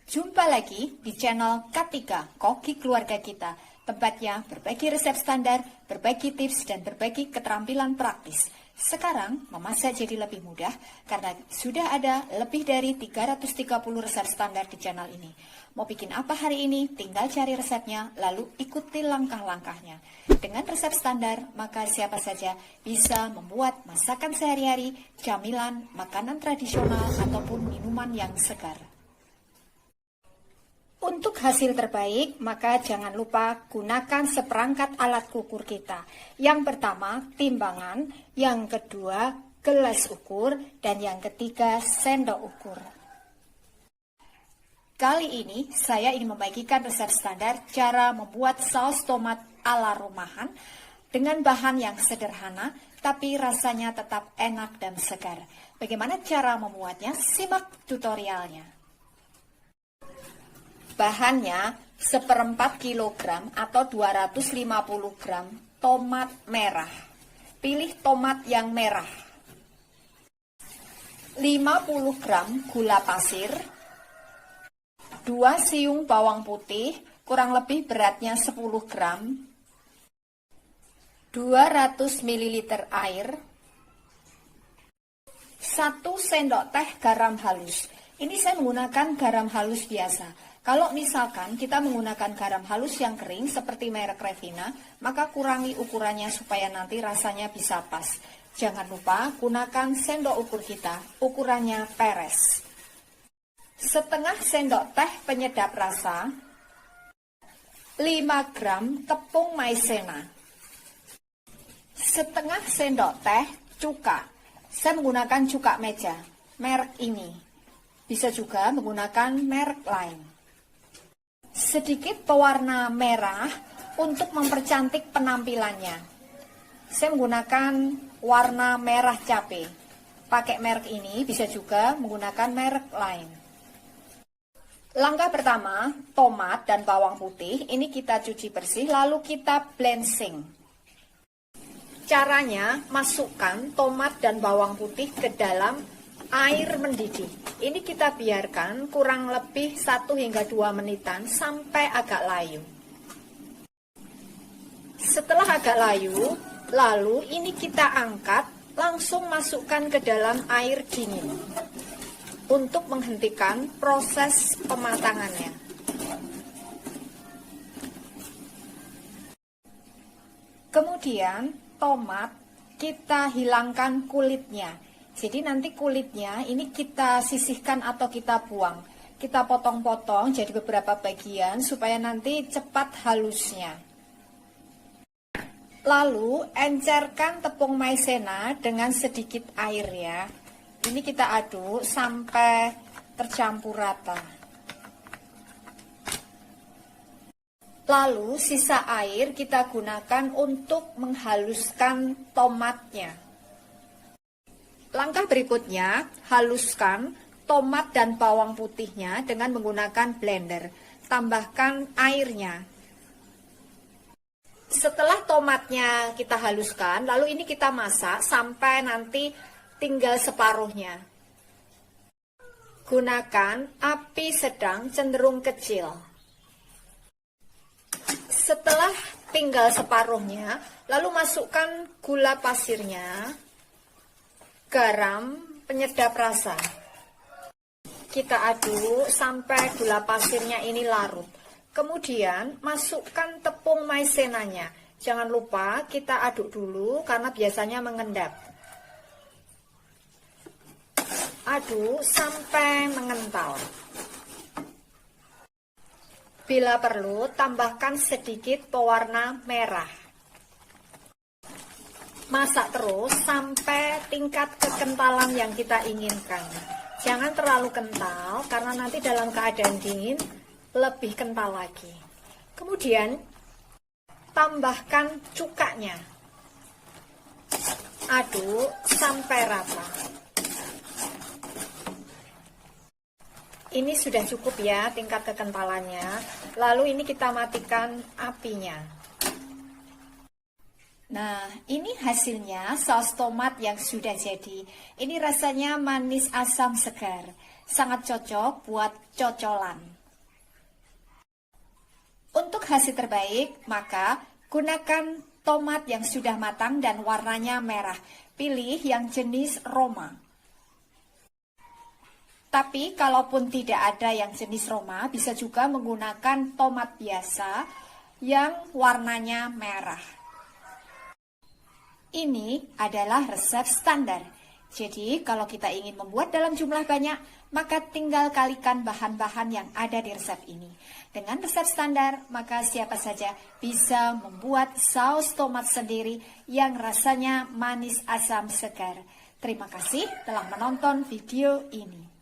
Jumpa lagi di channel K3 Koki Keluarga Kita, tempatnya berbagi resep standar, berbagi tips, dan berbagi keterampilan praktis. Sekarang memasak jadi lebih mudah karena sudah ada lebih dari 330 resep standar di channel ini. Mau bikin apa hari ini? Tinggal cari resepnya, lalu ikuti langkah-langkahnya. Dengan resep standar, maka siapa saja bisa membuat masakan sehari-hari, camilan, makanan tradisional, ataupun minuman yang segar. Untuk hasil terbaik, maka jangan lupa gunakan seperangkat alat ukur kita. Yang pertama, timbangan, yang kedua, gelas ukur, dan yang ketiga, sendok ukur. Kali ini, saya ingin membagikan resep standar cara membuat saus tomat ala rumahan dengan bahan yang sederhana, tapi rasanya tetap enak dan segar. Bagaimana cara membuatnya? Simak tutorialnya. Bahannya 1/4 kg atau 250 gram tomat merah. Pilih tomat yang merah. 50 gram gula pasir. 2 siung bawang putih, kurang lebih beratnya 10 gram. 200 ml air. 1 sendok teh garam halus. Ini saya menggunakan garam halus biasa. Kalau misalkan kita menggunakan garam halus yang kering seperti merek Revina, maka kurangi ukurannya supaya nanti rasanya bisa pas. Jangan lupa gunakan sendok ukur kita, ukurannya peres. Setengah sendok teh penyedap rasa, 5 gram tepung maizena, setengah sendok teh cuka. Saya menggunakan cuka meja, merek ini. Bisa juga menggunakan merek lain. Sedikit pewarna merah untuk mempercantik penampilannya. Saya menggunakan warna merah cabai. Pakai merek ini, bisa juga menggunakan merek lain. Langkah pertama, tomat dan bawang putih ini kita cuci bersih, lalu kita blensing. Caranya, masukkan tomat dan bawang putih ke dalam air mendidih. Ini kita biarkan kurang lebih 1 hingga 2 menitan sampai agak layu. Setelah agak layu, lalu ini kita angkat, langsung masukkan ke dalam air dingin untuk menghentikan proses pematangannya. Kemudian tomat kita hilangkan kulitnya. Jadi nanti kulitnya ini kita sisihkan atau kita buang. Kita potong-potong jadi beberapa bagian supaya nanti cepat halusnya. Lalu encerkan tepung maizena dengan sedikit air ya. Ini kita aduk sampai tercampur rata. Lalu sisa air kita gunakan untuk menghaluskan tomatnya. Langkah berikutnya, haluskan tomat dan bawang putihnya dengan menggunakan blender. Tambahkan airnya. Setelah tomatnya kita haluskan, lalu ini kita masak sampai nanti tinggal separuhnya. Gunakan api sedang cenderung kecil. Setelah tinggal separuhnya, lalu masukkan gula pasirnya, garam, penyedap rasa. Kita aduk sampai gula pasirnya ini larut. Kemudian masukkan tepung maizenanya. Jangan lupa kita aduk dulu karena biasanya mengendap. Aduk sampai mengental. Bila perlu, tambahkan sedikit pewarna merah. Masak terus sampai tingkat kekentalan yang kita inginkan. Jangan terlalu kental karena nanti dalam keadaan dingin lebih kental lagi. Kemudian tambahkan cukanya. Aduk sampai rata. Ini sudah cukup ya tingkat kekentalannya. Lalu ini kita matikan apinya. Nah, ini hasilnya saus tomat yang sudah jadi. Ini rasanya manis asam segar. sangat cocok buat cocolan. Untuk hasil terbaik, maka gunakan tomat yang sudah matang dan warnanya merah. Pilih yang jenis Roma. Tapi kalaupun tidak ada yang jenis Roma, bisa juga menggunakan tomat biasa yang warnanya merah. Ini adalah resep standar. Jadi kalau kita ingin membuat dalam jumlah banyak, maka tinggal kalikan bahan-bahan yang ada di resep ini. Dengan resep standar, maka siapa saja bisa membuat saus tomat sendiri yang rasanya manis, asam, segar. Terima kasih telah menonton video ini.